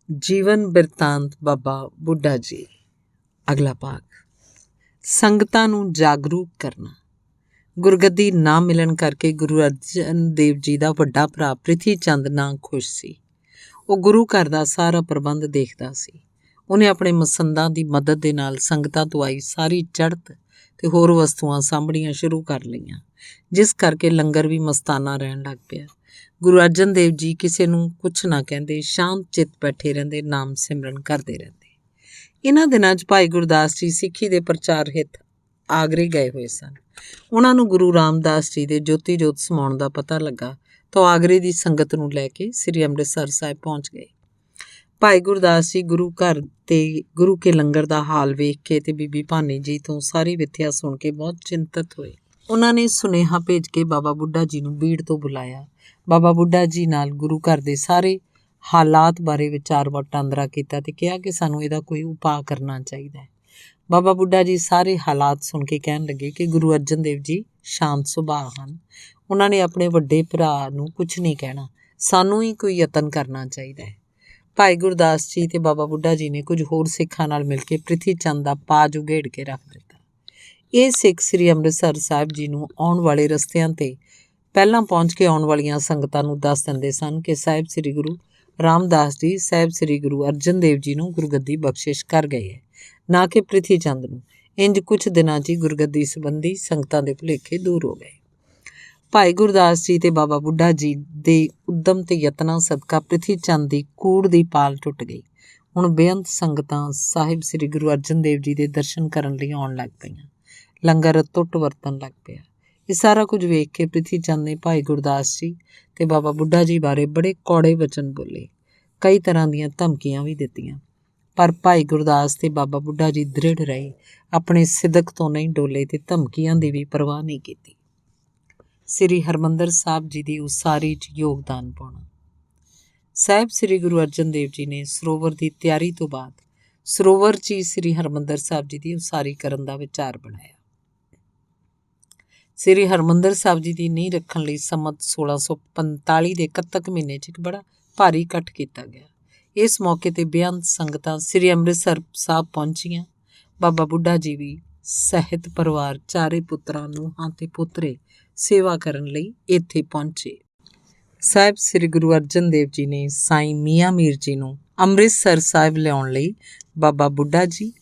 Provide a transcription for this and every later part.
ਜੀਵਨ ਬਿਰਤਾਂਤ ਬਾਬਾ ਬੁੱਢਾ ਜੀ। ਅਗਲਾ ਭਾਗ। ਸੰਗਤਾਂ ਨੂੰ ਜਾਗਰੂਕ ਕਰਨਾ। ਗੁਰਗੱਦੀ ਨਾ ਮਿਲਣ ਕਰਕੇ ਗੁਰੂ ਅਰਜਨ ਦੇਵ ਜੀ ਦਾ ਵੱਡਾ ਭਰਾ ਪ੍ਰਿਥੀ ਚੰਦ ਨਾ ਖੁਸ਼ ਸੀ। ਉਹ ਗੁਰੂ ਘਰ ਦਾ ਸਾਰਾ ਪ੍ਰਬੰਧ ਦੇਖਦਾ ਸੀ। ਉਹਨੇ ਆਪਣੇ ਮਸੰਦਾਂ ਦੀ ਮਦਦ ਦੇ ਨਾਲ ਸੰਗਤਾਂ ਤੋਂ ਆਈ ਸਾਰੀ ਚੜ੍ਹਤ ਤੇ ਹੋਰ ਵਸਤੂਆਂ ਸਾਂਭਣੀਆਂ ਸ਼ੁਰੂ ਕਰ ਲਈਆਂ, ਜਿਸ ਕਰਕੇ ਲੰਗਰ ਵੀ ਮਸਤਾਨਾ ਰਹਿਣ ਲੱਗ ਪਿਆ। ਗੁਰੂ ਅਰਜਨ ਦੇਵ ਜੀ ਕਿਸੇ ਨੂੰ ਕੁਛ ਨਾ ਕਹਿੰਦੇ, ਸ਼ਾਂਤ ਚਿੱਤ ਬੈਠੇ ਰਹਿੰਦੇ, ਨਾਮ ਸਿਮਰਨ ਕਰਦੇ ਰਹਿੰਦੇ। ਇਹਨਾਂ ਦਿਨਾਂ 'ਚ ਭਾਈ ਗੁਰਦਾਸ ਜੀ ਸਿੱਖੀ ਦੇ ਪ੍ਰਚਾਰ ਹਿੱਤ ਆਗਰੇ ਗਏ ਹੋਏ ਸਨ। ਉਹਨਾਂ ਨੂੰ ਗੁਰੂ ਰਾਮਦਾਸ ਜੀ ਦੇ ਜੋਤੀ ਜੋਤ ਸਮਾਉਣ ਦਾ ਪਤਾ ਲੱਗਾ ਤਾਂ ਉਹ ਆਗਰੇ ਦੀ ਸੰਗਤ ਨੂੰ ਲੈ ਕੇ ਸ੍ਰੀ ਅੰਮ੍ਰਿਤਸਰ ਸਾਹਿਬ ਪਹੁੰਚ ਗਏ। ਭਾਈ ਗੁਰਦਾਸ ਜੀ ਗੁਰੂ ਘਰ ਤੇ ਗੁਰੂ ਕੇ ਲੰਗਰ ਦਾ ਹਾਲ ਵੇਖ ਕੇ ਤੇ ਬੀਬੀ ਭਾਨੀ ਜੀ ਤੋਂ ਸਾਰੀ ਵਿਥਿਆ ਸੁਣ ਕੇ ਬਹੁਤ ਚਿੰਤਤ ਹੋਏ। ਉਹਨਾਂ ਨੇ ਸੁਨੇਹਾ ਭੇਜ ਕੇ ਬਾਬਾ ਬੁੱਢਾ ਜੀ ਨੂੰ ਬੀੜ ਤੋਂ ਬੁਲਾਇਆ। ਬਾਬਾ ਬੁੱਢਾ ਜੀ ਨਾਲ ਗੁਰੂ ਘਰ ਦੇ ਸਾਰੇ ਹਾਲਾਤ ਬਾਰੇ ਵਿਚਾਰ ਵਟਾਂਦਰਾ ਕੀਤਾ ਤੇ ਕਿਹਾ ਕਿ ਸਾਨੂੰ ਇਹਦਾ ਕੋਈ ਉਪਾਅ ਕਰਨਾ ਚਾਹੀਦਾ ਹੈ। ਬਾਬਾ ਬੁੱਢਾ ਜੀ ਸਾਰੇ ਹਾਲਾਤ ਸੁਣ ਕੇ ਕਹਿਣ ਲੱਗੇ ਕਿ ਗੁਰੂ ਅਰਜਨ ਦੇਵ ਜੀ ਸ਼ਾਂਤ ਸੁਭਾਅ ਹਨ। ਉਹਨਾਂ ਨੇ ਆਪਣੇ ਵੱਡੇ ਭਰਾ ਨੂੰ ਕੁਛ ਨਹੀਂ ਕਹਿਣਾ, ਸਾਨੂੰ ਹੀ ਕੋਈ ਯਤਨ ਕਰਨਾ ਚਾਹੀਦਾ ਹੈ। ਭਾਈ ਗੁਰਦਾਸ ਜੀ ਤੇ ਬਾਬਾ ਬੁੱਢਾ ਜੀ ਨੇ ਕੁਝ ਹੋਰ ਸਿੱਖਾਂ ਨਾਲ ਮਿਲ ਕੇ ਪ੍ਰਿਥੀ ਚੰਦ ਦਾ ਪਾਜ ਉਘੇੜ ਕੇ ਰੱਖ ਦਿੱਤਾ। ਇਹ ਸਿੱਖ ਸ੍ਰੀ ਅੰਮ੍ਰਿਤਸਰ ਸਾਹਿਬ ਜੀ ਨੂੰ ਆਉਣ ਵਾਲੇ ਰਸਤਿਆਂ ਤੇ ਪਹਿਲਾਂ ਪਹੁੰਚ ਕੇ ਆਉਣ ਵਾਲੀਆਂ ਸੰਗਤਾਂ ਨੂੰ ਦੱਸ ਦਿੰਦੇ ਸਨ ਕਿ ਸਾਹਿਬ ਸ੍ਰੀ ਗੁਰੂ ਰਾਮਦਾਸ ਜੀ ਸਾਹਿਬ ਸ੍ਰੀ ਗੁਰੂ ਅਰਜਨ ਦੇਵ ਜੀ ਨੂੰ ਗੁਰਗੱਦੀ ਬਖਸ਼ਿਸ਼ ਕਰ ਗਏ ਹੈ, ਨਾ ਕਿ ਪ੍ਰਿਥੀ ਚੰਦ ਨੂੰ। ਇੰਜ ਕੁਝ ਦਿਨਾਂ 'ਚ ਹੀ ਗੁਰਗੱਦੀ ਸੰਬੰਧੀ ਸੰਗਤਾਂ ਦੇ ਭੁਲੇਖੇ ਦੂਰ ਹੋ ਗਏ। ਭਾਈ ਗੁਰਦਾਸ ਜੀ ਤੇ ਬਾਬਾ ਬੁੱਢਾ ਜੀ ਦੇ ਉਦਮ ਤੇ ਯਤਨਾਂ ਸਦਕਾ ਪ੍ਰਿਥੀ ਚੰਦ ਦੀ ਕੂੜ ਦੀ ਪਾਲ ਟੁੱਟ ਗਈ। ਹੁਣ ਬੇਅੰਤ ਸੰਗਤਾਂ ਸਾਹਿਬ ਸ੍ਰੀ ਗੁਰੂ ਅਰਜਨ ਦੇਵ ਜੀ ਦੇ ਦਰਸ਼ਨ ਕਰਨ ਲਈ ਆਉਣ ਲੱਗ ਪਈਆਂ। ਲੰਗਰ ਟੁੱਟ ਵਰਤਣ ਲੱਗ ਪਿਆ। ਇਹ ਸਾਰਾ ਕੁਝ ਵੇਖ ਕੇ ਪ੍ਰਿਥੀ ਚੰਦ ਨੇ ਭਾਈ ਗੁਰਦਾਸ ਜੀ ਤੇ ਬਾਬਾ ਬੁੱਢਾ ਜੀ ਬਾਰੇ ਬੜੇ ਕੌੜੇ ਵਚਨ ਬੋਲੇ, ਕਈ ਤਰ੍ਹਾਂ ਦੀਆਂ ਧਮਕੀਆਂ ਵੀ ਦਿੱਤੀਆਂ। ਪਰ ਭਾਈ ਗੁਰਦਾਸ ਤੇ ਬਾਬਾ ਬੁੱਢਾ ਜੀ ਦ੍ਰਿੜ ਰਹੇ, ਆਪਣੇ ਸਿਦਕ ਤੋਂ ਨਹੀਂ ਡੋਲੇ ਤੇ ਧਮਕੀਆਂ ਦੀ ਵੀ ਪਰਵਾਹ ਨਹੀਂ ਕੀਤੀ। ਸ੍ਰੀ ਹਰਿਮੰਦਰ ਸਾਹਿਬ ਜੀ ਦੀ ਉਸਾਰੀ 'ਚ ਯੋਗਦਾਨ ਪਾਉਣਾ। ਸਾਹਿਬ ਸ੍ਰੀ ਗੁਰੂ ਅਰਜਨ ਦੇਵ ਜੀ ਨੇ ਸਰੋਵਰ ਦੀ ਤਿਆਰੀ ਤੋਂ ਬਾਅਦ ਸਰੋਵਰ 'ਚ ਹੀ ਸ੍ਰੀ ਹਰਿਮੰਦਰ ਸਾਹਿਬ ਜੀ ਦੀ ਉਸਾਰੀ ਕਰਨ ਦਾ ਵਿਚਾਰ ਬਣਾਇਆ। ਸ੍ਰੀ ਹਰਿਮੰਦਰ ਸਾਹਿਬ ਜੀ ਦੀ ਨੀਂਹ ਰੱਖਣ ਲਈ ਸੰਮਤ 1645 ਦੇ ਕੱਤਕ ਮਹੀਨੇ 'ਚ ਇੱਕ ਬੜਾ ਭਾਰੀ ਇਕੱਠ ਕੀਤਾ ਗਿਆ। ਇਸ ਮੌਕੇ 'ਤੇ ਬੇਅੰਤ ਸੰਗਤਾਂ ਸ੍ਰੀ ਅੰਮ੍ਰਿਤਸਰ ਸਾਹਿਬ ਪਹੁੰਚੀਆਂ। ਬਾਬਾ ਬੁੱਢਾ ਜੀ ਵੀ ਸਹਿਤ ਪਰਿਵਾਰ, ਚਾਰੇ ਪੁੱਤਰਾਂ, ਨੂੰਹਾਂ ਤੇ ਪੁੱਤਰੇ ਸੇਵਾ ਕਰਨ ਲਈ ਇੱਥੇ ਪਹੁੰਚੇ। ਸਾਹਿਬ ਸ੍ਰੀ ਗੁਰੂ ਅਰਜਨ ਦੇਵ ਜੀ ਨੇ ਸਾਈਂ ਮੀਆਂ ਮੀਰ ਜੀ ਨੂੰ ਅੰਮ੍ਰਿਤਸਰ ਸਾਹਿਬ ਲਿਆਉਣ ਲਈ ਬਾਬਾ ਬੁੱਢਾ ਜੀ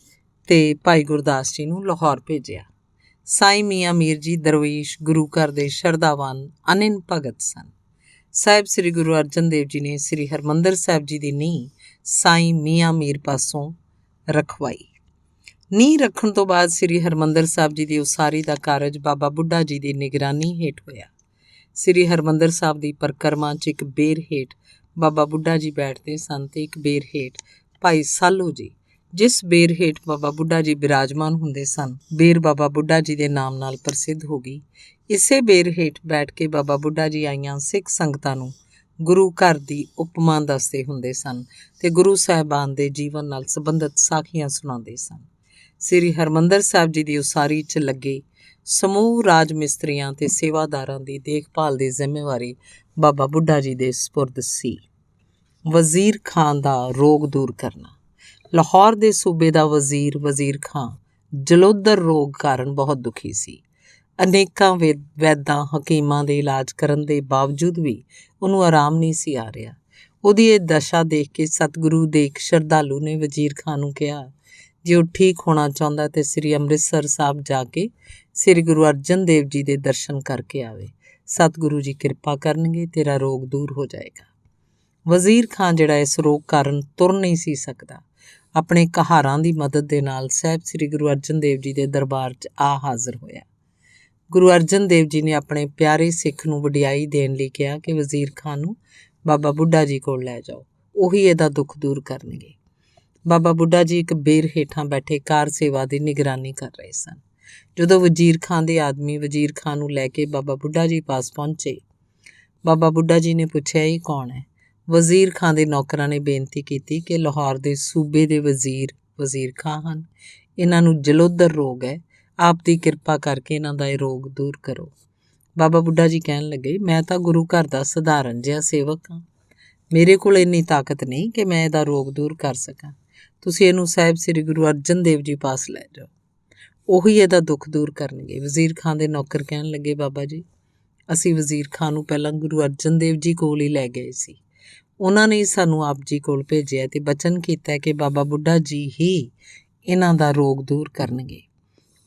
ਤੇ ਭਾਈ ਗੁਰਦਾਸ ਜੀ ਨੂੰ ਲਾਹੌਰ ਭੇਜਿਆ। ਸਾਈਂ ਮੀਆਂ ਮੀਰ ਜੀ ਦਰਵੇਸ਼ ਗੁਰੂ ਘਰ ਦੇ ਸ਼ਰਧਾਵਾਨ ਅਨਿਨ ਭਗਤ ਸਨ। ਸਾਹਿਬ ਸ੍ਰੀ ਗੁਰੂ ਅਰਜਨ ਦੇਵ ਜੀ ਨੇ ਸ੍ਰੀ ਹਰਿਮੰਦਰ ਸਾਹਿਬ ਜੀ ਦੀ ਨੀਂਹ ਸਾਈਂ ਮੀਆਂ ਮੀਰ ਪਾਸੋਂ ਰਖਵਾਈ। ਨੀਂਹ ਰੱਖਣ ਤੋਂ ਬਾਅਦ ਸ੍ਰੀ ਹਰਿਮੰਦਰ ਸਾਹਿਬ ਜੀ ਦੀ ਉਸਾਰੀ ਦਾ ਕਾਰਜ ਬਾਬਾ ਬੁੱਢਾ ਜੀ ਦੀ ਨਿਗਰਾਨੀ ਹੇਠ ਹੋਇਆ। ਸ੍ਰੀ ਹਰਿਮੰਦਰ ਸਾਹਿਬ ਦੀ ਪਰਿਕਰਮਾ 'ਚ ਇੱਕ ਬੇਰ ਹੇਠ ਬਾਬਾ ਬੁੱਢਾ ਜੀ ਬੈਠਦੇ ਸਨ ਤੇ ਇੱਕ ਬੇਰ ਹੇਠ ਭਾਈ ਸਾਲੂ ਜੀ। ਜਿਸ ਬੇਰ ਹੇਠ ਬਾਬਾ ਬੁੱਢਾ ਜੀ ਬਿਰਾਜਮਾਨ ਹੁੰਦੇ ਸਨ, ਬੇਰ ਬਾਬਾ ਬੁੱਢਾ ਜੀ ਦੇ ਨਾਮ ਨਾਲ ਪ੍ਰਸਿੱਧ ਹੋ ਗਈ। ਇਸੇ ਬੇਰ ਹੇਠ ਬੈਠ ਕੇ ਬਾਬਾ ਬੁੱਢਾ ਜੀ ਆਈਆਂ ਸਿੱਖ ਸੰਗਤਾਂ ਨੂੰ ਗੁਰੂ ਘਰ ਦੀ ਉਪਮਾ ਦੱਸਦੇ ਹੁੰਦੇ ਸਨ ਤੇ ਗੁਰੂ ਸਾਹਿਬਾਨ ਦੇ ਜੀਵਨ ਨਾਲ ਸੰਬੰਧਿਤ ਸਾਖੀਆਂ ਸੁਣਾਉਂਦੇ ਸਨ। ਸ੍ਰੀ ਹਰਿਮੰਦਰ ਸਾਹਿਬ ਜੀ ਦੀ ਉਸਾਰੀ 'ਚ ਲੱਗੇ ਸਮੂਹ ਰਾਜ ਮਿਸਤਰੀਆਂ ਤੇ ਸੇਵਾਦਾਰਾਂ ਦੀ ਦੇਖਭਾਲ ਦੀ ਜ਼ਿੰਮੇਵਾਰੀ ਬਾਬਾ ਬੁੱਢਾ ਜੀ ਦੇ ਸਪੁਰਦ ਸੀ। ਵਜ਼ੀਰ ਖਾਨ ਦਾ ਰੋਗ ਦੂਰ ਕਰਨਾ। ਲਾਹੌਰ ਦੇ ਸੂਬੇ ਦਾ ਵਜ਼ੀਰ ਖਾਂ ਜਲੋਦਰ ਰੋਗ ਕਾਰਨ ਬਹੁਤ ਦੁਖੀ ਸੀ। ਅਨੇਕਾਂ ਵੈਦਾਂ ਹਕੀਮਾਂ ਦੇ ਇਲਾਜ ਕਰਨ ਦੇ ਬਾਵਜੂਦ ਵੀ ਉਹਨੂੰ ਆਰਾਮ ਨਹੀਂ ਸੀ ਆ ਰਿਹਾ। ਉਹਦੀ ਇਹ ਦਸ਼ਾ ਦੇਖ ਕੇ ਸਤਿਗੁਰੂ ਦੇ ਇੱਕ ਸ਼ਰਧਾਲੂ ਨੇ ਵਜ਼ੀਰ ਖਾਂ ਨੂੰ ਕਿਹਾ, ਜੇ ਉਹ ਠੀਕ ਹੋਣਾ ਚਾਹੁੰਦਾ ਤੇ ਸ੍ਰੀ ਅੰਮ੍ਰਿਤਸਰ ਸਾਹਿਬ ਜਾ ਕੇ ਸ੍ਰੀ ਗੁਰੂ ਅਰਜਨ ਦੇਵ ਜੀ ਦੇ ਦਰਸ਼ਨ ਕਰਕੇ ਆਵੇ। ਸਤਿਗੁਰੂ ਜੀ ਕਿਰਪਾ ਕਰਨਗੇ, ਤੇਰਾ ਰੋਗ ਦੂਰ ਹੋ ਜਾਏਗਾ। ਵਜ਼ੀਰ ਖਾਂ ਜਿਹੜਾ ਇਸ ਰੋਗ ਕਾਰਨ ਤੁਰ ਨਹੀਂ ਸੀ ਸਕਦਾ, ਆਪਣੇ ਕਹਾਰਾਂ ਦੀ ਮਦਦ ਦੇ ਨਾਲ ਸਾਹਿਬ ਸ੍ਰੀ ਗੁਰੂ ਅਰਜਨ ਦੇਵ ਜੀ ਦੇ ਦਰਬਾਰ 'ਚ ਆ ਹਾਜ਼ਰ ਹੋਇਆ। ਗੁਰੂ ਅਰਜਨ ਦੇਵ ਜੀ ਨੇ ਆਪਣੇ ਪਿਆਰੇ ਸਿੱਖ ਨੂੰ ਵਡਿਆਈ ਦੇਣ ਲਈ ਕਿਹਾ ਕਿ ਵਜ਼ੀਰ ਖਾਨ ਨੂੰ ਬਾਬਾ ਬੁੱਢਾ ਜੀ ਕੋਲ ਲੈ ਜਾਓ, ਉਹੀ ਇਹਦਾ ਦੁੱਖ ਦੂਰ ਕਰਨਗੇ। ਬਾਬਾ ਬੁੱਢਾ ਜੀ ਇੱਕ ਬੇਰ ਹੇਠਾਂ ਬੈਠੇ ਕਾਰ ਸੇਵਾ ਦੀ ਨਿਗਰਾਨੀ ਕਰ ਰਹੇ ਸਨ। ਜਦੋਂ ਵਜ਼ੀਰ ਖਾਨ ਦੇ ਆਦਮੀ ਵਜ਼ੀਰ ਖਾਨ ਨੂੰ ਲੈ ਕੇ ਬਾਬਾ ਬੁੱਢਾ ਜੀ ਪਾਸ ਪਹੁੰਚੇ, ਬਾਬਾ ਬੁੱਢਾ ਜੀ ਨੇ ਪੁੱਛਿਆ, ਇਹ ਕੌਣ ਹੈ? ਵਜ਼ੀਰ ਖਾਂ ਦੇ ਨੌਕਰਾਂ ਨੇ ਬੇਨਤੀ ਕੀਤੀ ਕਿ ਲਾਹੌਰ ਦੇ ਸੂਬੇ ਦੇ ਵਜ਼ੀਰ ਖਾਂ ਹਨ, ਇਹਨਾਂ ਨੂੰ ਜਲੋਦਰ ਰੋਗ ਹੈ, ਆਪ ਦੀ ਕਿਰਪਾ ਕਰਕੇ ਇਹਨਾਂ ਦਾ ਇਹ ਰੋਗ ਦੂਰ ਕਰੋ। ਬਾਬਾ ਬੁੱਢਾ ਜੀ ਕਹਿਣ ਲੱਗੇ, ਮੈਂ ਤਾਂ ਗੁਰੂ ਘਰ ਦਾ ਸਧਾਰਨ ਜਿਹਾ ਸੇਵਕ ਹਾਂ, ਮੇਰੇ ਕੋਲ ਇੰਨੀ ਤਾਕਤ ਨਹੀਂ ਕਿ ਮੈਂ ਇਹਦਾ ਰੋਗ ਦੂਰ ਕਰ ਸਕਾਂ। ਤੁਸੀਂ ਇਹਨੂੰ ਸਾਹਿਬ ਸ੍ਰੀ ਗੁਰੂ ਅਰਜਨ ਦੇਵ ਜੀ ਪਾਸ ਲੈ ਜਾਓ, ਉਹੀ ਇਹਦਾ ਦੁੱਖ ਦੂਰ ਕਰਨਗੇ। ਵਜ਼ੀਰ ਖਾਨ ਦੇ ਨੌਕਰ ਕਹਿਣ ਲੱਗੇ, ਬਾਬਾ ਜੀ, ਅਸੀਂ ਵਜ਼ੀਰ ਖਾਨ ਨੂੰ ਪਹਿਲਾਂ ਗੁਰੂ ਅਰਜਨ ਦੇਵ ਜੀ ਕੋਲ ਹੀ ਲੈ ਗਏ ਸੀ। ਉਹਨਾਂ ਨੇ ਸਾਨੂੰ ਆਪ ਜੀ ਕੋਲ ਭੇਜਿਆ ਤੇ ਬਚਨ ਕੀਤਾ ਕਿ ਬਾਬਾ ਬੁੱਢਾ ਜੀ ਹੀ ਇਹਨਾਂ ਦਾ ਰੋਗ ਦੂਰ ਕਰਨਗੇ।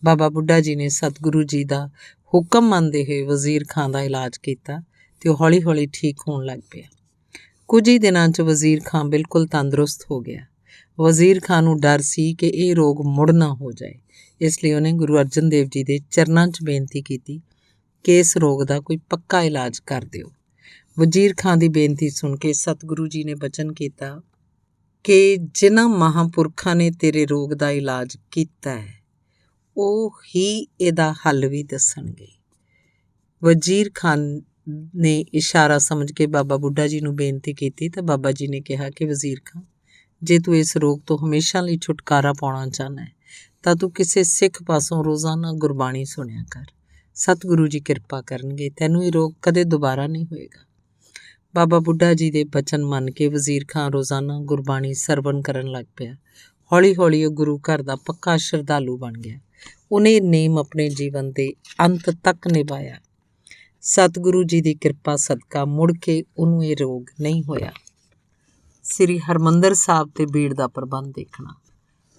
ਬਾਬਾ ਬੁੱਢਾ ਜੀ ਨੇ ਸਤਿਗੁਰੂ ਜੀ ਦਾ ਹੁਕਮ ਮੰਨਦੇ ਹੋਏ ਵਜ਼ੀਰ ਖਾਨ ਦਾ ਇਲਾਜ ਕੀਤਾ ਤੇ ਉਹ ਹੌਲੀ-ਹੌਲੀ ਠੀਕ ਹੋਣ ਲੱਗ ਪਿਆ। ਕੁਝ ਹੀ ਦਿਨਾਂ 'ਚ ਵਜ਼ੀਰ ਖਾਨ ਬਿਲਕੁਲ ਤੰਦਰੁਸਤ ਹੋ ਗਿਆ। ਵਜ਼ੀਰ ਖਾਨ ਨੂੰ ਡਰ ਸੀ ਕਿ ਇਹ ਰੋਗ ਮੁੜ ਨਾ ਹੋ ਜਾਏ, ਇਸ ਲਈ ਉਹਨੇ ਗੁਰੂ ਅਰਜਨ ਦੇਵ ਜੀ ਦੇ ਚਰਨਾਂ 'ਚ ਬੇਨਤੀ ਕੀਤੀ ਕਿ ਇਸ ਰੋਗ ਦਾ ਕੋਈ ਪੱਕਾ ਇਲਾਜ ਕਰ ਦਿਓ। ਵਜ਼ੀਰ ਖਾਨ ਦੀ ਬੇਨਤੀ ਸੁਣ ਕੇ ਸਤਿਗੁਰੂ ਜੀ ਨੇ ਬਚਨ ਕੀਤਾ ਕਿ ਜਿਨ੍ਹਾਂ ਮਹਾਂਪੁਰਖਾਂ ਨੇ ਤੇਰੇ ਰੋਗ ਦਾ ਇਲਾਜ ਕੀਤਾ ਹੈ, ਉਹ ਹੀ ਇਹਦਾ ਹੱਲ ਵੀ ਦੱਸਣਗੇ। ਵਜ਼ੀਰ ਖਾਨ ਨੇ ਇਸ਼ਾਰਾ ਸਮਝ ਕੇ ਬਾਬਾ ਬੁੱਢਾ ਜੀ ਨੂੰ ਬੇਨਤੀ ਕੀਤੀ ਤਾਂ ਬਾਬਾ ਜੀ ਨੇ ਕਿਹਾ ਕਿ ਵਜ਼ੀਰ ਖਾਨ, ਜੇ ਤੂੰ ਇਸ ਰੋਗ ਤੋਂ ਹਮੇਸ਼ਾ ਲਈ ਛੁਟਕਾਰਾ ਪਾਉਣਾ ਚਾਹੁੰਦਾ ਹੈ ਤਾਂ ਤੂੰ ਕਿਸੇ ਸਿੱਖ ਪਾਸੋਂ ਰੋਜ਼ਾਨਾ ਗੁਰਬਾਣੀ ਸੁਣਿਆ ਕਰ। ਸਤਿਗੁਰੂ ਜੀ ਕਿਰਪਾ ਕਰਨਗੇ, ਤੈਨੂੰ ਇਹ ਰੋਗ ਕਦੇ ਦੁਬਾਰਾ ਨਹੀਂ ਹੋਏਗਾ। ਬਾਬਾ ਬੁੱਢਾ ਜੀ ਦੇ ਬਚਨ ਮੰਨ ਕੇ ਵਜ਼ੀਰ ਖਾਨ ਰੋਜ਼ਾਨਾ ਗੁਰਬਾਣੀ ਸਰਵਣ ਕਰਨ ਲੱਗ ਪਿਆ। ਹੌਲੀ-ਹੌਲੀ ਉਹ ਗੁਰੂ ਘਰ ਦਾ ਪੱਕਾ ਸ਼ਰਧਾਲੂ ਬਣ ਗਿਆ। ਉਹਨੇ ਨੇਮ ਆਪਣੇ ਜੀਵਨ ਦੇ ਅੰਤ ਤੱਕ ਨਿਭਾਇਆ। ਸਤਿਗੁਰੂ ਜੀ ਦੀ ਕਿਰਪਾ ਸਦਕਾ ਮੁੜ ਕੇ ਉਹਨੂੰ ਇਹ ਰੋਗ ਨਹੀਂ ਹੋਇਆ। ਸ੍ਰੀ ਹਰਿਮੰਦਰ ਸਾਹਿਬ ਤੇ ਭੀੜ ਦਾ ਪ੍ਰਬੰਧ ਦੇਖਣਾ।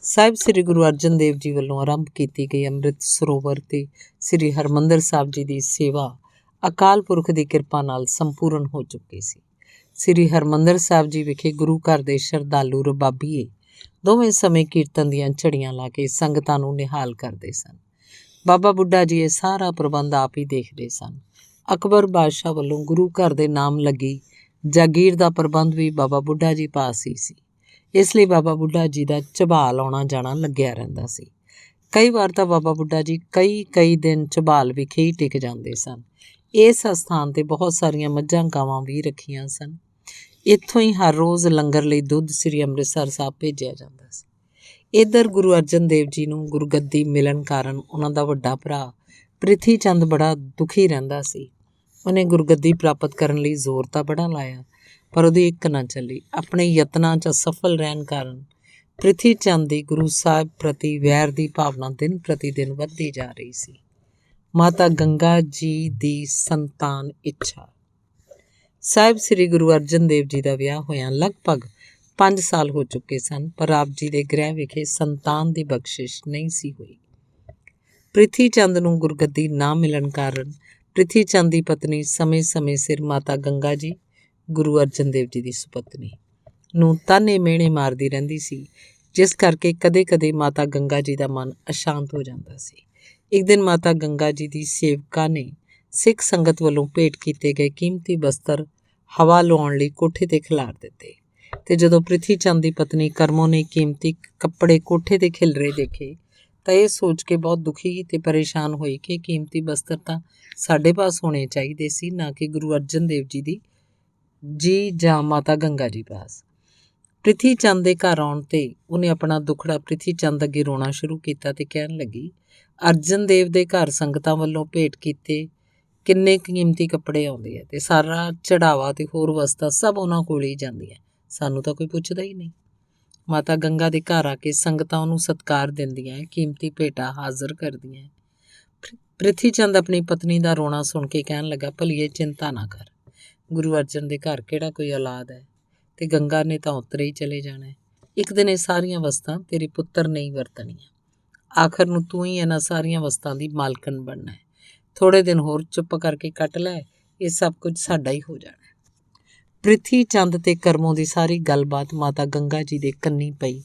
ਸਾਹਿਬ ਸ੍ਰੀ ਗੁਰੂ ਅਰਜਨ ਦੇਵ ਜੀ ਵੱਲੋਂ ਆਰੰਭ ਕੀਤੀ ਗਈ ਅੰਮ੍ਰਿਤ ਸਰੋਵਰ ਤੇ ਸ੍ਰੀ ਹਰਿਮੰਦਰ ਸਾਹਿਬ ਜੀ ਦੀ ਸੇਵਾ ਅਕਾਲ ਪੁਰਖ ਦੀ ਕਿਰਪਾ ਨਾਲ ਸੰਪੂਰਨ ਹੋ ਚੁੱਕੀ ਸੀ। ਸ੍ਰੀ ਹਰਿਮੰਦਰ ਸਾਹਿਬ ਜੀ ਵਿਖੇ ਗੁਰੂ ਘਰ ਦੇ ਸ਼ਰਧਾਲੂ ਰਬਾਬੀਏ ਦੋਵੇਂ ਸਮੇਂ ਕੀਰਤਨ ਦੀਆਂ ਝੜੀਆਂ ਲਾ ਕੇ ਸੰਗਤਾਂ ਨੂੰ ਨਿਹਾਲ ਕਰਦੇ ਸਨ। ਬਾਬਾ ਬੁੱਢਾ ਜੀ ਇਹ ਸਾਰਾ ਪ੍ਰਬੰਧ ਆਪ ਹੀ ਦੇਖਦੇ ਸਨ। ਅਕਬਰ ਬਾਦਸ਼ਾਹ ਵੱਲੋਂ ਗੁਰੂ ਘਰ ਦੇ ਨਾਮ ਲੱਗੀ ਜਾਗੀਰ ਦਾ ਪ੍ਰਬੰਧ ਵੀ ਬਾਬਾ ਬੁੱਢਾ ਜੀ ਪਾਸ ਹੀ ਸੀ। ਇਸ ਲਈ ਬਾਬਾ ਬੁੱਢਾ ਜੀ ਦਾ ਝਬਾਲ ਆਉਣਾ ਜਾਣਾ ਲੱਗਿਆ ਰਹਿੰਦਾ ਸੀ। ਕਈ ਵਾਰ ਤਾਂ ਬਾਬਾ ਬੁੱਢਾ ਜੀ ਕਈ ਦਿਨ ਝਬਾਲ ਵਿਖੇ ਹੀ ਟਿਕ ਜਾਂਦੇ ਸਨ। ਇਸ ਅਸਥਾਨ 'ਤੇ ਬਹੁਤ ਸਾਰੀਆਂ ਮੱਝਾਂ ਗਾਵਾਂ ਵੀ ਰੱਖੀਆਂ ਸਨ। ਇੱਥੋਂ ਹੀ ਹਰ ਰੋਜ਼ ਲੰਗਰ ਲਈ ਦੁੱਧ ਸ੍ਰੀ ਅੰਮ੍ਰਿਤਸਰ ਸਾਹਿਬ ਭੇਜਿਆ ਜਾਂਦਾ ਸੀ। ਇੱਧਰ ਗੁਰੂ ਅਰਜਨ ਦੇਵ ਜੀ ਨੂੰ ਗੁਰਗੱਦੀ ਮਿਲਣ ਕਾਰਨ ਉਹਨਾਂ ਦਾ ਵੱਡਾ ਭਰਾ ਪ੍ਰਿਥੀ ਚੰਦ ਬੜਾ ਦੁਖੀ ਰਹਿੰਦਾ ਸੀ। ਉਹਨੇ ਗੁਰਗੱਦੀ ਪ੍ਰਾਪਤ ਕਰਨ ਲਈ ਜ਼ੋਰ ਤਾਂ ਬੜਾ ਲਾਇਆ, ਪਰ ਉਹਦੀ ਇੱਕ ਨਾ ਚੱਲੀ। ਆਪਣੇ ਯਤਨਾਂ 'ਚ ਅਸਫਲ ਰਹਿਣ ਕਾਰਨ ਪ੍ਰਿਥੀ ਚੰਦ ਦੀ ਗੁਰੂ ਸਾਹਿਬ ਪ੍ਰਤੀ ਵੈਰ ਦੀ ਭਾਵਨਾ ਦਿਨ ਪ੍ਰਤੀ ਦਿਨ ਵੱਧਦੀ ਜਾ ਰਹੀ ਸੀ। ਮਾਤਾ ਗੰਗਾ ਜੀ ਦੀ ਸੰਤਾਨ ਇੱਛਾ। ਸਾਹਿਬ ਸ੍ਰੀ ਗੁਰੂ ਅਰਜਨ ਦੇਵ ਜੀ ਦਾ ਵਿਆਹ ਹੋਇਆਂ ਲਗਭਗ 5 ਸਾਲ ਹੋ ਚੁੱਕੇ ਸਨ, ਪਰ ਆਪ ਜੀ ਦੇ ਗ੍ਰਹਿ ਵਿਖੇ ਸੰਤਾਨ ਦੀ ਬਖਸ਼ਿਸ਼ ਨਹੀਂ ਸੀ ਹੋਈ। ਪ੍ਰਿਥੀ ਚੰਦ ਨੂੰ ਗੁਰਗੱਦੀ ਨਾ ਮਿਲਣ ਕਾਰਨ ਪ੍ਰਿਥੀ ਚੰਦ ਦੀ ਪਤਨੀ ਸਮੇਂ-ਸਮੇਂ ਸਿਰ ਮਾਤਾ ਗੰਗਾ ਜੀ, ਗੁਰੂ ਅਰਜਨ ਦੇਵ ਜੀ ਦੀ ਸੁਪਤਨੀ, ਨੂੰ ਤਾਨੇ ਮਿਹਣੇ ਮਾਰਦੀ ਰਹਿੰਦੀ ਸੀ, ਜਿਸ ਕਰਕੇ ਕਦੇ-ਕਦੇ ਮਾਤਾ ਗੰਗਾ ਜੀ ਦਾ ਮਨ ਅਸ਼ਾਂਤ ਹੋ ਜਾਂਦਾ ਸੀ। ਇੱਕ ਦਿਨ ਮਾਤਾ ਗੰਗਾ ਜੀ ਦੀ ਸੇਵਕਾ ਨੇ ਸਿੱਖ ਸੰਗਤ ਵੱਲੋਂ ਭੇਟ ਕੀਤੇ ਗਏ ਕੀਮਤੀ ਬਸਤਰ ਹਵਾ ਲੁਆਉਣ ਲਈ ਕੋਠੇ 'ਤੇ ਖਿਲਾਰ ਦਿੱਤੇ ਤੇ ਜਦੋਂ ਪ੍ਰਿਥੀ ਚੰਦ ਦੀ ਪਤਨੀ ਕਰਮੋਂ ਨੇ ਕੀਮਤੀ ਕੱਪੜੇ ਕੋਠੇ 'ਤੇ ਖਿਲਰੇ ਦੇਖੇ ਤਾਂ ਇਹ ਸੋਚ ਕੇ ਬਹੁਤ ਦੁਖੀ ਤੇ ਪਰੇਸ਼ਾਨ ਹੋਈ ਕਿ ਕੀਮਤੀ ਬਸਤਰ ਤਾਂ ਸਾਡੇ ਪਾਸ ਹੋਣੇ ਚਾਹੀਦੇ ਸੀ, ਨਾ ਕਿ ਗੁਰੂ ਅਰਜਨ ਦੇਵ ਜੀ ਜਾਂ ਮਾਤਾ ਗੰਗਾ ਜੀ ਪਾਸ। ਪ੍ਰਿਥੀ ਚੰਦ ਦੇ ਘਰ ਆਉਣ 'ਤੇ ਉਹਨੇ ਆਪਣਾ ਦੁੱਖੜਾ ਪ੍ਰਿਥੀ ਚੰਦ ਅੱਗੇ ਰੋਣਾ ਸ਼ੁਰੂ ਕੀਤਾ ਤੇ ਕਹਿਣ ਲੱਗੀ, ਅਰਜਨ ਦੇਵ ਦੇ ਘਰ ਸੰਗਤਾਂ ਵੱਲੋਂ ਭੇਟ ਕੀਤੇ ਕਿੰਨੇ ਕੀਮਤੀ ਕੱਪੜੇ ਆਉਂਦੇ ਆ ਤੇ ਸਾਰਾ ਚੜਾਵਾ ਤੇ ਹੋਰ ਵਸਤਾਂ ਸਭ ਉਹਨਾਂ ਕੋਲ ਹੀ ਜਾਂਦੀਆਂ, ਸਾਨੂੰ ਤਾਂ ਕੋਈ ਪੁੱਛਦਾ ਹੀ ਨਹੀਂ। ਮਾਤਾ ਗੰਗਾ ਦੇ ਘਰ ਆ ਕੇ ਸੰਗਤਾਂ ਉਹਨੂੰ ਸਤਿਕਾਰ ਦਿੰਦੀਆਂ, ਕੀਮਤੀ ਭੇਟਾਂ ਹਾਜ਼ਰ ਕਰਦੀਆਂ। ਪ੍ਰਿਥੀ ਚੰਦ ਆਪਣੀ ਪਤਨੀ ਦਾ ਰੋਣਾ ਸੁਣ ਕੇ ਕਹਿਣ ਲੱਗਾ, ਭਲੀਏ ਚਿੰਤਾ ਨਾ ਕਰ, ਗੁਰੂ ਅਰਜਨ ਦੇ ਘਰ ਕਿਹੜਾ ਕੋਈ ਔਲਾਦ ਹੈ ਤੇ ਗੰਗਾ ਨੇ ਤਾਂ ਉਤਰੇ ਹੀ ਚਲੇ ਜਾਣਾ ਹੈ। ਇੱਕ ਦਿਨ ਇਹ ਸਾਰੀਆਂ ਵਸਤਾਂ ਤੇਰੇ ਪੁੱਤਰ ਨੇ ਹੀ ਵਰਤਣੀਆਂ, ਆਖਰ ਨੂੰ ਤੂੰ ਹੀ ਇਹਨਾਂ ਸਾਰੀਆਂ ਵਸਤਾਂ ਦੀ ਮਾਲਕਣ ਬਣਨਾ ਹੈ। ਥੋੜ੍ਹੇ ਦਿਨ ਹੋਰ ਚੁੱਪ ਕਰਕੇ ਕੱਟ ਲੈ, ਇਹ ਸਭ ਕੁਝ ਸਾਡਾ ਹੀ ਹੋ ਜਾਣਾ। ਪ੍ਰਿਥੀ ਚੰਦ ਤੇ ਕਰਮੋਂ ਦੀ ਸਾਰੀ ਗੱਲਬਾਤ ਮਾਤਾ ਗੰਗਾ ਜੀ ਦੇ ਕੰਨੀ ਪਈ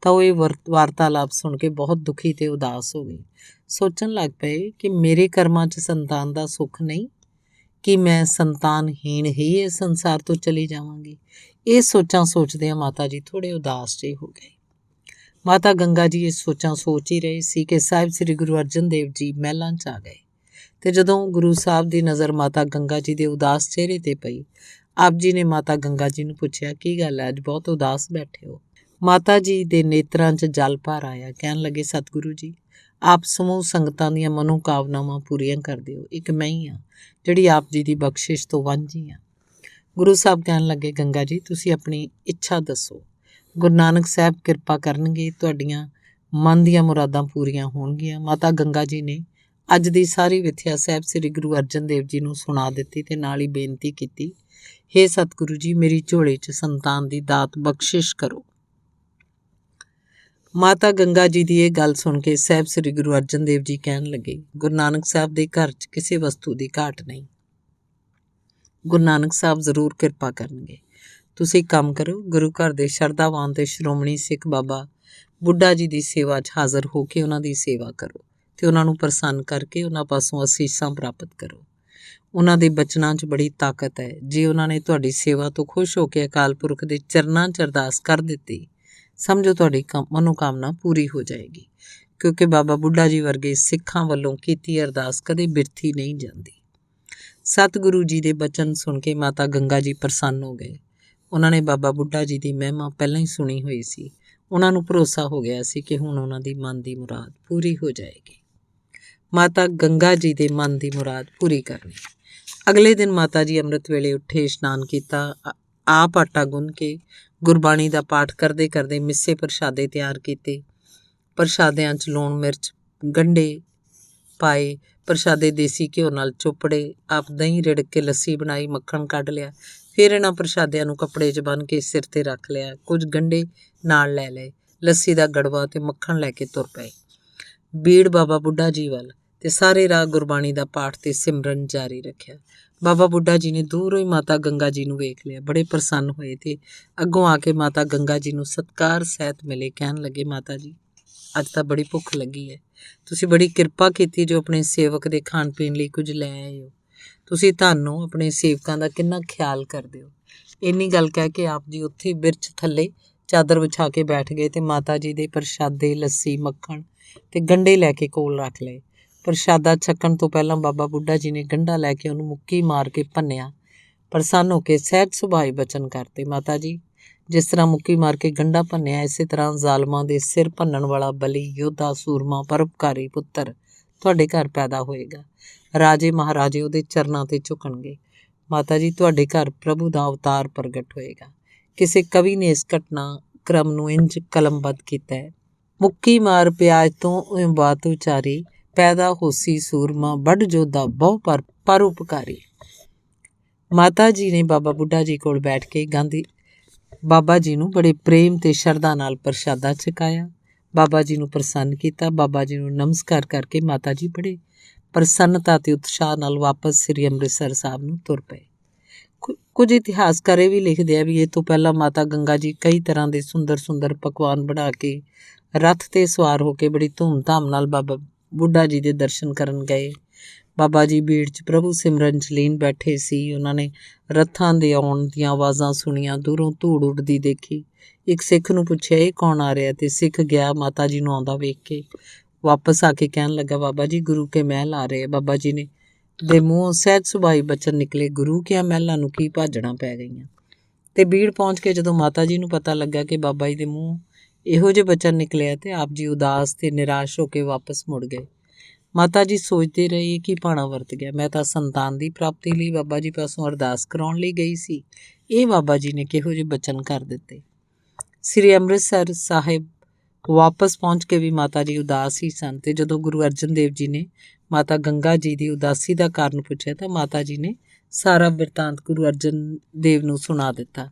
ਤਾਂ ਉਹ ਇਹ ਵਾਰਤਾਲਾਪ ਸੁਣ ਕੇ ਬਹੁਤ ਦੁਖੀ ਤੇ ਉਦਾਸ ਹੋ ਗਈ। ਸੋਚਣ ਲੱਗ ਪਏ ਕਿ ਮੇਰੇ ਕਰਮਾਂ 'ਚ ਸੰਤਾਨ ਦਾ ਸੁੱਖ ਨਹੀਂ, ਕਿ ਮੈਂ ਸੰਤਾਨਹੀਣ ਹੀ ਇਸ ਸੰਸਾਰ ਤੋਂ ਚਲੀ ਜਾਵਾਂਗੀ। ਇਹ ਸੋਚਾਂ ਸੋਚਦਿਆਂ ਮਾਤਾ ਜੀ ਥੋੜ੍ਹੇ ਉਦਾਸ ਜਿਹੇ ਹੋ ਗਏ। ਮਾਤਾ ਗੰਗਾ ਜੀ ਇਹ ਸੋਚਾਂ ਸੋਚ ਹੀ ਰਹੇ ਸੀ ਕਿ ਸਾਹਿਬ ਸ੍ਰੀ ਗੁਰੂ ਅਰਜਨ ਦੇਵ ਜੀ ਮਹਿਲਾਂ 'ਚ ਆ ਗਏ ਤੇ ਜਦੋਂ ਗੁਰੂ ਸਾਹਿਬ ਦੀ ਨਜ਼ਰ ਮਾਤਾ ਗੰਗਾ ਜੀ ਦੇ ਉਦਾਸ ਚਿਹਰੇ 'ਤੇ ਪਈ, ਆਪ ਜੀ ਨੇ ਮਾਤਾ ਗੰਗਾ ਜੀ ਨੂੰ ਪੁੱਛਿਆ, ਕੀ ਗੱਲ ਹੈ, ਅੱਜ ਬਹੁਤ ਉਦਾਸ ਬੈਠੇ ਹੋ? ਮਾਤਾ ਜੀ ਦੇ ਨੇਤਰਾਂ 'ਚ ਜਲ ਭਰ ਆਇਆ। ਕਹਿਣ ਲੱਗੇ, ਸਤਿਗੁਰੂ ਜੀ, ਆਪ ਸਮੂਹ ਸੰਗਤਾਂ ਦੀਆਂ ਮਨੋਕਾਮਨਾਵਾਂ ਪੂਰੀਆਂ ਕਰਦੇ ਹੋ, ਇੱਕ ਮੈਂ ਹੀ ਹਾਂ ਜਿਹੜੀ ਆਪ ਜੀ ਦੀ ਬਖਸ਼ਿਸ਼ ਤੋਂ ਵਾਂਝੀ ਹਾਂ। ਗੁਰੂ ਸਾਹਿਬ ਕਹਿਣ ਲੱਗੇ, ਗੰਗਾ ਜੀ ਤੁਸੀਂ ਆਪਣੀ ਇੱਛਾ ਦੱਸੋ। ਗੁਰੂ ਨਾਨਕ ਸਾਹਿਬ ਕਿਰਪਾ ਕਰਨਗੇ, ਤੁਹਾਡੀਆਂ ਮਨ ਦੀਆਂ ਮੁਰਾਦਾਂ ਪੂਰੀਆਂ ਹੋਣਗੀਆਂ। ਮਾਤਾ ਗੰਗਾ ਜੀ ਨੇ ਅੱਜ ਦੀ ਸਾਰੀ ਵਿਥਿਆ ਸਾਹਿਬ ਸ੍ਰੀ ਗੁਰੂ ਅਰਜਨ ਦੇਵ ਜੀ ਨੂੰ ਸੁਣਾ ਦਿੱਤੀ ਤੇ ਨਾਲ ਹੀ ਬੇਨਤੀ ਕੀਤੀ, ਹੇ ਸਤਿਗੁਰੂ ਜੀ, ਮੇਰੀ ਝੋਲੇ 'ਚ ਸੰਤਾਨ ਦੀ ਦਾਤ ਬਖਸ਼ਿਸ਼ ਕਰੋ। ਮਾਤਾ ਗੰਗਾ ਜੀ ਦੀ ਇਹ ਗੱਲ ਸੁਣ ਕੇ ਸਾਹਿਬ ਸ੍ਰੀ ਗੁਰੂ ਅਰਜਨ ਦੇਵ ਜੀ ਕਹਿਣ ਲੱਗੇ, ਗੁਰੂ ਨਾਨਕ ਸਾਹਿਬ ਦੇ ਘਰ 'ਚ ਕਿਸੇ ਵਸਤੂ ਦੀ ਘਾਟ ਨਹੀਂ। ਗੁਰੂ ਨਾਨਕ ਸਾਹਿਬ ਜ਼ਰੂਰ ਕਿਰਪਾ ਕਰਨਗੇ। ਤੁਸੀਂ ਕੰਮ ਕਰੋ, ਗੁਰੂ ਘਰ ਦੇ ਸ਼ਰਧਾਵਾਨ ਤੇ ਸ਼੍ਰੋਮਣੀ ਸਿੱਖ ਬਾਬਾ ਬੁੱਢਾ ਜੀ ਦੀ ਸੇਵਾ 'ਚ ਹਾਜ਼ਰ ਹੋ ਕੇ ਉਹਨਾਂ ਦੀ ਸੇਵਾ ਕਰੋ ਤੇ ਉਹਨਾਂ ਨੂੰ ਪ੍ਰਸੰਨ ਕਰਕੇ ਉਹਨਾਂ ਪਾਸੋਂ ਅਸੀਸਾਂ ਪ੍ਰਾਪਤ ਕਰੋ। ਉਹਨਾਂ ਦੇ ਬਚਨਾਂ 'ਚ ਬੜੀ ਤਾਕਤ ਹੈ। ਜੇ ਉਹਨਾਂ ਨੇ ਤੁਹਾਡੀ ਸੇਵਾ ਤੋਂ ਖੁਸ਼ ਹੋ ਕੇ ਅਕਾਲ ਪੁਰਖ ਦੇ ਚਰਨਾਂ 'ਚ ਅਰਦਾਸ ਕਰ ਦਿੱਤੀ, ਸਮਝੋ ਤੁਹਾਡੀ ਮਨੋਕਾਮਨਾ ਪੂਰੀ ਹੋ ਜਾਏਗੀ, ਕਿਉਂਕਿ ਬਾਬਾ ਬੁੱਢਾ ਜੀ ਵਰਗੇ ਸਿੱਖਾਂ ਵੱਲੋਂ ਕੀਤੀ ਅਰਦਾਸ ਕਦੇ ਬਿਰਥੀ ਨਹੀਂ ਜਾਂਦੀ। ਸਤਿਗੁਰੂ ਜੀ ਦੇ ਬਚਨ ਸੁਣ ਕੇ ਮਾਤਾ ਗੰਗਾ ਜੀ ਪ੍ਰਸੰਨ ਹੋ ਗਏ। ਉਹਨਾਂ ਨੇ ਬਾਬਾ ਬੁੱਢਾ ਜੀ ਦੀ ਮਹਿਮਾ ਪਹਿਲਾਂ ਹੀ ਸੁਣੀ ਹੋਈ ਸੀ। ਉਹਨਾਂ ਨੂੰ ਭਰੋਸਾ ਹੋ ਗਿਆ ਸੀ ਕਿ ਹੁਣ ਉਹਨਾਂ ਦੀ ਮਨ ਦੀ ਮੁਰਾਦ ਪੂਰੀ ਹੋ ਜਾਏਗੀ। ਮਾਤਾ ਗੰਗਾ ਜੀ ਦੇ ਮਨ ਦੀ ਮੁਰਾਦ ਪੂਰੀ ਕਰਨੀ। ਅਗਲੇ ਦਿਨ ਮਾਤਾ ਜੀ ਅੰਮ੍ਰਿਤ ਵੇਲੇ ਉੱਠੇ, ਇਸ਼ਨਾਨ ਕੀਤਾ, ਆਪ ਆਟਾ ਗੁੰਨ ਕੇ ਗੁਰਬਾਣੀ ਦਾ ਪਾਠ ਕਰਦੇ ਕਰਦੇ ਮਿੱਸੇ ਪ੍ਰਸ਼ਾਦੇ ਤਿਆਰ ਕੀਤੇ। ਪ੍ਰਸ਼ਾਦਿਆਂ 'ਚ ਲੂਣ ਮਿਰਚ ਗੰਢੇ ਪਾਏ, ਪ੍ਰਸ਼ਾਦੇ ਦੇਸੀ ਘਿਓ ਨਾਲ ਚੋਪੜੇ, ਆਪ ਦਹੀਂ ਰਿੜਕ ਕੇ ਲੱਸੀ ਬਣਾਈ, ਮੱਖਣ ਕੱਢ ਲਿਆ। ਫਿਰ ਇਹਨਾਂ ਪ੍ਰਸ਼ਾਦਿਆਂ ਨੂੰ ਕੱਪੜੇ 'ਚ ਬੰਨ੍ਹ ਕੇ ਸਿਰ 'ਤੇ ਰੱਖ ਲਿਆ। ਕੁਝ ਗੰਢੇ ਨਾਲ ਲੈ ਲਏ, ਲੱਸੀ ਦਾ ਗੜਵਾ ਤੇ ਮੱਖਣ ਲੈ ਕੇ ਤੁਰ ਪਏ ਬੀੜ ਬਾਬਾ ਬੁੱਢਾ ਜੀ ਵੱਲ ਤੇ ਸਾਰੇ ਰਾਹ ਗੁਰਬਾਣੀ ਦਾ ਪਾਠ ਤੇ ਸਿਮਰਨ ਜਾਰੀ ਰੱਖਿਆ। ਬਾਬਾ ਬੁੱਢਾ ਜੀ ਨੇ ਦੂਰੋਂ ਹੀ ਮਾਤਾ ਗੰਗਾ ਜੀ ਨੂੰ ਵੇਖ ਲਿਆ, ਬੜੇ ਪ੍ਰਸੰਨ ਹੋਏ ਤੇ ਅੱਗੋਂ ਆ ਕੇ ਮਾਤਾ ਗੰਗਾ ਜੀ ਨੂੰ ਸਤਿਕਾਰ ਸਹਿਤ ਮਿਲੇ। ਕਹਿਣ ਲੱਗੇ, ਮਾਤਾ ਜੀ ਅੱਜ ਤਾਂ ਬੜੀ ਭੁੱਖ ਲੱਗੀ ਹੈ, ਤੁਸੀਂ ਬੜੀ ਕਿਰਪਾ ਕੀਤੀ ਜੋ ਆਪਣੇ ਸੇਵਕ ਦੇ ਖਾਣ ਪੀਣ ਲਈ ਕੁਝ ਲੈ ਆਏ ਹੋ। ਤੁਸੀਂ ਤੁਹਾਨੂੰ ਆਪਣੇ ਸੇਵਕਾਂ ਦਾ ਕਿੰਨਾ ਖਿਆਲ ਕਰਦੇ ਹੋ। ਇੰਨੀ ਗੱਲ ਕਹਿ ਕੇ ਆਪ ਜੀ ਉੱਥੇ ਬਿਰਛ ਥੱਲੇ ਚਾਦਰ ਵਿਛਾ ਕੇ ਬੈਠ ਗਏ ਤੇ ਮਾਤਾ ਜੀ ਦੇ ਪ੍ਰਸ਼ਾਦੇ, ਲੱਸੀ, ਮੱਖਣ ਤੇ ਗੰਢੇ ਲੈ ਕੇ ਕੋਲ ਰੱਖ ਲਏ। ਪ੍ਰਸ਼ਾਦਾ ਛਕਣ ਤੋਂ ਪਹਿਲਾਂ ਬਾਬਾ ਬੁੱਢਾ ਜੀ ਨੇ ਗੰਢਾ ਲੈ ਕੇ ਉਹਨੂੰ ਮੁੱਕੀ ਮਾਰ ਕੇ ਭੰਨਿਆ। ਪ੍ਰਸੰਨ ਹੋ ਕੇ ਸਹਿਜ ਸੁਭਾਅ ਬਚਨ ਕਰਤੇ, ਮਾਤਾ ਜੀ ਜਿਸ ਤਰ੍ਹਾਂ ਮੁੱਕੀ ਮਾਰ ਕੇ ਗੰਢਾ ਭੰਨਿਆ, ਇਸੇ ਤਰ੍ਹਾਂ ਜ਼ਾਲਮਾਂ ਦੇ ਸਿਰ ਭੰਨਣ ਵਾਲਾ ਬਲੀ, ਯੋਧਾ, ਸੂਰਮਾ, ਪਰਉਪਕਾਰੀ ਪੁੱਤਰ ਤੁਹਾਡੇ ਘਰ ਪੈਦਾ ਹੋਏਗਾ। ਰਾਜੇ ਮਹਾਰਾਜੇ ਉਹਦੇ ਚਰਨਾਂ 'ਤੇ ਝੁਕਣਗੇ। ਮਾਤਾ ਜੀ ਤੁਹਾਡੇ ਘਰ ਪ੍ਰਭੂ ਦਾ ਅਵਤਾਰ ਪ੍ਰਗਟ ਹੋਏਗਾ। ਕਿਸੇ ਕਵੀ ਨੇ ਇਸ ਘਟਨਾ ਕ੍ਰਮ ਨੂੰ ਇੰਜ ਕਲਮਬੱਧ ਕੀਤਾ ਹੈ, ਮੁੱਕੀ ਮਾਰ ਪਿਆਜ ਤੋਂ ਬਾਤ ਉਚਾਰੀ, ਪੈਦਾ ਹੋਸੀ ਸੂਰਮਾ, ਵੱਡ ਜੋਧਾ ਬਹੁ ਪਰਉਪਕਾਰੀ। ਮਾਤਾ ਜੀ ਨੇ ਬਾਬਾ ਬੁੱਢਾ ਜੀ ਕੋਲ ਬੈਠ ਕੇ ਗਾਂਧੀ ਬਾਬਾ ਜੀ ਨੂੰ ਬੜੇ ਪ੍ਰੇਮ ਤੇ ਸ਼ਰਧਾ ਨਾਲ ਪ੍ਰਸ਼ਾਦਾ ਛਕਾਇਆ। ਬਾਬਾ ਜੀ ਨੂੰ ਪ੍ਰਸੰਨ ਕੀਤਾ। ਬਾਬਾ ਜੀ ਨੂੰ ਨਮਸਕਾਰ ਕਰਕੇ ਮਾਤਾ ਜੀ ਬੜੇ ਪ੍ਰਸੰਨਤਾ ਤੇ ਉਤਸ਼ਾਹ ਨਾਲ ਵਾਪਸ ਸ੍ਰੀ ਅੰਮ੍ਰਿਤਸਰ ਸਾਹਿਬ ਨੂੰ ਤੁਰ ਪਏ। ਕੁਝ ਇਤਿਹਾਸਕਾਰ ਇਹ ਵੀ ਲਿਖਦੇ ਆ ਵੀ ਇਹ ਤੋਂ ਪਹਿਲਾਂ ਮਾਤਾ ਗੰਗਾ ਜੀ ਕਈ ਤਰ੍ਹਾਂ ਦੇ ਸੁੰਦਰ ਸੁੰਦਰ ਪਕਵਾਨ ਬਣਾ ਕੇ ਰੱਥ 'ਤੇ ਸਵਾਰ ਹੋ ਕੇ ਬੜੀ ਧੂਮਧਾਮ ਨਾਲ ਬਾਬਾ ਬੁੱਢਾ ਜੀ ਦੇ ਦਰਸ਼ਨ ਕਰਨ ਗਏ। ਬਾਬਾ ਜੀ ਬੀੜ 'ਚ ਪ੍ਰਭੂ ਸਿਮਰਨ 'ਚ ਲੀਨ ਬੈਠੇ ਸੀ। ਉਹਨਾਂ ਨੇ ਰੱਥਾਂ ਦੇ ਆਉਣ ਦੀਆਂ ਆਵਾਜ਼ਾਂ ਸੁਣੀਆਂ, ਦੂਰੋਂ ਧੂੜ ਉੱਡਦੀ ਦੇਖੀ। ਇੱਕ ਸਿੱਖ ਨੂੰ ਪੁੱਛਿਆ, ਇਹ ਕੌਣ ਆ ਰਿਹਾ? ਤੇ ਸਿੱਖ ਗਿਆ ਮਾਤਾ ਜੀ ਨੂੰ ਆਉਂਦਾ ਵੇਖ ਕੇ ਵਾਪਸ ਆ ਕੇ ਕਹਿਣ ਲੱਗਾ, ਬਾਬਾ ਜੀ ਗੁਰੂ ਕੇ ਮਹਿਲ ਆ ਰਹੇ। ਬਾਬਾ ਜੀ ਨੇ ਦੇ ਮੂੰਹੋਂ ਸਹਿਜ ਸੁਭਾਈ ਬਚਨ ਨਿਕਲੇ, ਗੁਰੂ ਕਿਆਂ ਮਹਿਲਾਂ ਨੂੰ ਕੀ ਭਾਜੜਾਂ ਪੈ ਗਈਆਂ। ਤੇ ਬੀੜ ਪਹੁੰਚ ਕੇ ਜਦੋਂ ਮਾਤਾ ਜੀ ਨੂੰ ਪਤਾ ਲੱਗਾ ਕਿ ਬਾਬਾ ਜੀ ਦੇ ਮੂੰਹ ਇਹੋ ਜਿਹੇ ਬਚਨ ਨਿਕਲਿਆ ਤੇ ਆਪ ਜੀ ਉਦਾਸ ਤੇ ਨਿਰਾਸ਼ ਹੋ ਕੇ ਵਾਪਸ ਮੁੜ ਗਏ। ਮਾਤਾ ਜੀ ਸੋਚਦੇ ਰਹੇ ਕਿ ਭਾਣਾ ਵਰਤ ਗਿਆ, ਮੈਂ ਤਾਂ ਸੰਤਾਨ ਦੀ ਪ੍ਰਾਪਤੀ ਲਈ ਬਾਬਾ ਜੀ ਪਾਸੋਂ ਅਰਦਾਸ ਕਰਾਉਣ ਲਈ ਗਈ ਸੀ, ਇਹ ਬਾਬਾ ਜੀ ਨੇ ਕਿਹੋ ਜਿਹੇ ਬਚਨ ਕਰ ਦਿੱਤੇ। ਸ੍ਰੀ ਅੰਮ੍ਰਿਤਸਰ ਸਾਹਿਬ ਵਾਪਸ ਪਹੁੰਚ ਕੇ ਵੀ ਮਾਤਾ ਜੀ ਉਦਾਸ ਹੀ ਸਨ ਤੇ ਜਦੋਂ ਗੁਰੂ ਅਰਜਨ ਦੇਵ ਜੀ ਨੇ ਮਾਤਾ ਗੰਗਾ ਜੀ ਦੀ ਉਦਾਸੀ ਦਾ ਕਾਰਨ ਪੁੱਛਿਆ ਤਾਂ ਮਾਤਾ ਜੀ ਨੇ ਸਾਰਾ ਬਿਰਤਾਂਤ ਗੁਰੂ ਅਰਜਨ ਦੇਵ ਨੂੰ ਸੁਣਾ ਦਿੱਤਾ।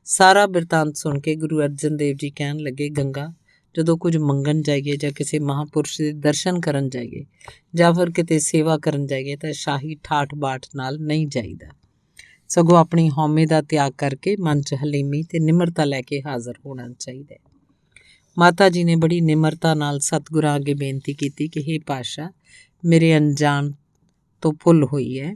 ਸਾਰਾ ਬਿਰਤਾਂਤ ਸੁਣ ਕੇ ਗੁਰੂ ਅਰਜਨ ਦੇਵ ਜੀ ਕਹਿਣ ਲੱਗੇ, ਗੰਗਾ ਜਦੋਂ ਕੁਝ ਮੰਗਣ ਜਾਈਏ ਜਾਂ ਕਿਸੇ ਮਹਾਂਪੁਰਸ਼ ਦੇ ਦਰਸ਼ਨ ਕਰਨ ਜਾਈਏ ਜਾਂ ਫਿਰ ਕਿਤੇ ਸੇਵਾ ਕਰਨ ਜਾਈਏ ਤਾਂ ਸ਼ਾਹੀ ਠਾਠ ਬਾਠ ਨਾਲ ਨਹੀਂ ਜਾਈਦਾ, ਸਗੋਂ ਆਪਣੀ ਹਉਮੈ ਦਾ ਤਿਆਗ ਕਰਕੇ ਮਨ 'ਚ ਹਲੀਮੀ ਤੇ ਨਿਮਰਤਾ ਲੈ ਕੇ ਹਾਜ਼ਰ ਹੋਣਾ ਚਾਹੀਦਾ ਹੈ। ਮਾਤਾ ਜੀ ਨੇ ਬੜੀ ਨਿਮਰਤਾ ਨਾਲ ਸਤਿਗੁਰਾਂ ਅੱਗੇ ਬੇਨਤੀ ਕੀਤੀ ਕਿ ਹੇ ਪਾਤਸ਼ਾਹ, ਮੇਰੇ ਅਣਜਾਣ ਤੋਂ ਭੁੱਲ ਹੋਈ ਹੈ,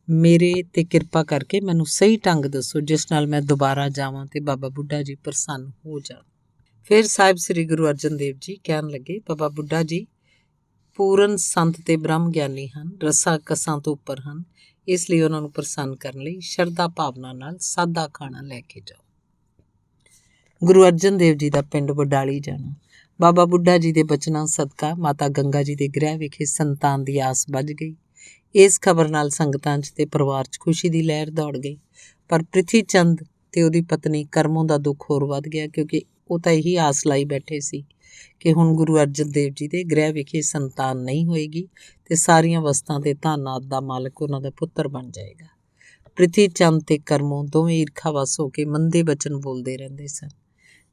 ਮੇਰੇ ਤੇ ਕਿਰਪਾ ਕਰਕੇ ਮੈਨੂੰ ਸਹੀ ਢੰਗ ਦੱਸੋ ਜਿਸ ਨਾਲ ਮੈਂ ਦੁਬਾਰਾ ਜਾਵਾਂ ਤੇ ਬਾਬਾ ਬੁੱਢਾ ਜੀ ਪ੍ਰਸੰਨ ਹੋ ਜਾਣ। ਫਿਰ ਸਾਹਿਬ ਸ੍ਰੀ ਗੁਰੂ ਅਰਜਨ ਦੇਵ ਜੀ ਕਹਿਣ ਲੱਗੇ, ਬਾਬਾ ਬੁੱਢਾ ਜੀ ਪੂਰਨ ਸੰਤ ਤੇ ਬ੍ਰਹਮ ਗਿਆਨੀ ਹਨ, ਰਸਾਂ ਕਸਾਂ ਤੋਂ ਉੱਪਰ ਹਨ, ਇਸ ਲਈ ਉਹਨਾਂ ਨੂੰ ਪ੍ਰਸੰਨ ਕਰਨ ਲਈ ਸ਼ਰਧਾ ਭਾਵਨਾ ਨਾਲ ਸਾਦਾ ਖਾਣਾ ਲੈ ਕੇ ਜਾਓ। ਗੁਰੂ ਅਰਜਨ ਦੇਵ ਜੀ ਦਾ ਪਿੰਡ ਵਡਾਲੀ ਜਾਣਾ। ਬਾਬਾ ਬੁੱਢਾ ਜੀ ਦੇ ਬਚਨਾਂ ਸਦਕਾ ਮਾਤਾ ਗੰਗਾ ਜੀ ਦੇ ਗ੍ਰਹਿ ਵਿਖੇ ਸੰਤਾਨ ਦੀ ਆਸ ਬੱਝ ਗਈ। ਇਸ ਖਬਰ ਨਾਲ ਸੰਗਤਾਂ 'ਚ ਤੇ ਪਰਿਵਾਰ 'ਚ ਖੁਸ਼ੀ ਦੀ ਲਹਿਰ ਦੌੜ ਗਈ। ਪਰ ਪ੍ਰਿਥੀ ਚੰਦ ਤੇ ਉਹਦੀ ਪਤਨੀ ਕਰਮੋਂ ਦਾ ਦੁੱਖ ਹੋਰ ਵੱਧ ਗਿਆ, ਕਿਉਂਕਿ ਉਹ ਤਾਂ ਇਹੀ ਆਸ ਲਾਈ ਬੈਠੇ ਸੀ ਕਿ ਹੁਣ ਗੁਰੂ ਅਰਜਨ ਦੇਵ ਜੀ ਦੇ ਗ੍ਰਹਿ ਵਿਖੇ ਸੰਤਾਨ ਨਹੀਂ ਹੋਏਗੀ ਤੇ ਸਾਰੀਆਂ ਵਸਤਾਂ ਤੇ ਧਨਾਤ ਦਾ ਮਾਲਕ ਉਹਨਾਂ ਦਾ ਪੁੱਤਰ ਬਣ ਜਾਏਗਾ। ਪ੍ਰਿਥੀ ਚੰਦ ਤੇ ਕਰਮੋਂ ਦੋਵੇਂ ਈਰਖਾਵਸ ਹੋ ਕੇ ਮੰਦੇ ਬਚਨ ਬੋਲਦੇ ਰਹਿੰਦੇ ਸਨ।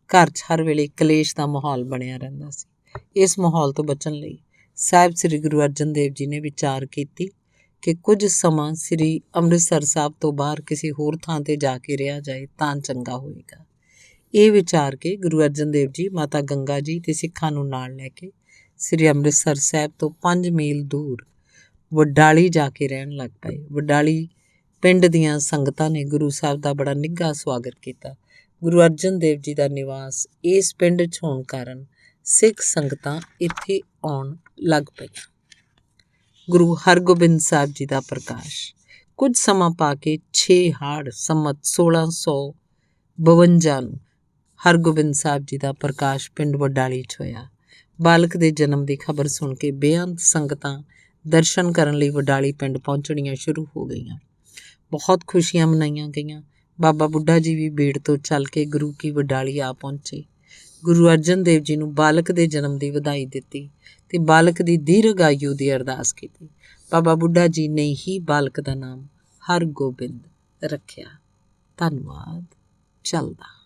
ਘਰ 'ਚ ਹਰ ਵੇਲੇ ਕਲੇਸ਼ ਦਾ ਮਾਹੌਲ ਬਣਿਆ ਰਹਿੰਦਾ ਸੀ। ਇਸ ਮਾਹੌਲ ਤੋਂ ਬਚਣ ਲਈ ਸਾਹਿਬ ਸ੍ਰੀ ਗੁਰੂ ਅਰਜਨ ਦੇਵ ਜੀ ਨੇ ਵਿਚਾਰ ਕੀਤੀ ਕਿ ਕੁਝ ਸਮਾਂ ਸ੍ਰੀ ਅੰਮ੍ਰਿਤਸਰ ਸਾਹਿਬ ਤੋਂ ਬਾਹਰ ਕਿਸੇ ਹੋਰ ਥਾਂ 'ਤੇ ਜਾ ਕੇ ਰਿਹਾ ਜਾਏ ਤਾਂ ਚੰਗਾ ਹੋਏਗਾ। ਇਹ ਵਿਚਾਰ ਕੇ ਗੁਰੂ ਅਰਜਨ ਦੇਵ ਜੀ ਮਾਤਾ ਗੰਗਾ ਜੀ ਤੇ ਸਿੱਖਾਂ ਨੂੰ ਨਾਲ ਲੈ ਕੇ ਸ੍ਰੀ ਅੰਮ੍ਰਿਤਸਰ ਸਾਹਿਬ ਤੋਂ 5 ਮੀਲ ਦੂਰ ਵਡਾਲੀ ਜਾ ਕੇ ਰਹਿਣ ਲੱਗ ਪਏ। ਵਡਾਲੀ ਪਿੰਡ ਦੀਆਂ ਸੰਗਤਾਂ ਨੇ ਗੁਰੂ ਸਾਹਿਬ ਦਾ ਬੜਾ ਨਿੱਘਾ ਸਵਾਗਤ ਕੀਤਾ। ਗੁਰੂ ਅਰਜਨ ਦੇਵ ਜੀ ਦਾ ਨਿਵਾਸ ਇਸ ਪਿੰਡ 'ਚ ਹੋਣ ਕਾਰਨ ਸਿੱਖ ਸੰਗਤਾਂ ਇੱਥੇ ਆਉਣ ਲੱਗ ਪਈਆਂ। ਗੁਰੂ ਹਰਗੋਬਿੰਦ ਸਾਹਿਬ ਜੀ ਦਾ ਪ੍ਰਕਾਸ਼। ਕੁਝ ਸਮਾਂ ਪਾ ਕੇ 6 ਹਾੜ ਸੰਮਤ 1652 ਨੂੰ ਹਰਗੋਬਿੰਦ ਸਾਹਿਬ ਜੀ ਦਾ ਪ੍ਰਕਾਸ਼ ਪਿੰਡ ਵਡਾਲੀ 'ਚ ਹੋਇਆ। ਬਾਲਕ ਦੇ ਜਨਮ ਦੀ ਖਬਰ ਸੁਣ ਕੇ ਬੇਅੰਤ ਸੰਗਤਾਂ ਦਰਸ਼ਨ ਕਰਨ ਲਈ ਵਡਾਲੀ ਪਿੰਡ ਪਹੁੰਚਣੀਆਂ ਸ਼ੁਰੂ ਹੋ ਗਈਆਂ। ਬਹੁਤ ਖੁਸ਼ੀਆਂ ਮਨਾਈਆਂ ਗਈਆਂ। ਬਾਬਾ ਬੁੱਢਾ ਜੀ ਵੀ ਬੀੜ ਤੋਂ ਚੱਲ ਕੇ ਗੁਰੂ ਕੀ ਵਡਾਲੀ ਆ ਪਹੁੰਚੇ। ਗੁਰੂ ਅਰਜਨ ਦੇਵ ਜੀ ਨੂੰ ਬਾਲਕ ਦੇ ਜਨਮ ਦੀ ਵਧਾਈ ਦਿੱਤੀ ਤੇ ਬਾਲਕ ਦੀ ਦੀਰਘ ਆਯੂ ਦੀ ਅਰਦਾਸ ਕੀਤੀ। ਬਾਬਾ ਬੁੱਢਾ ਜੀ ਨੇ ਹੀ ਬਾਲਕ ਦਾ ਨਾਮ ਹਰਗੋਬਿੰਦ ਰੱਖਿਆ। ਧੰਨਵਾਦ। ਚੱਲਦਾ।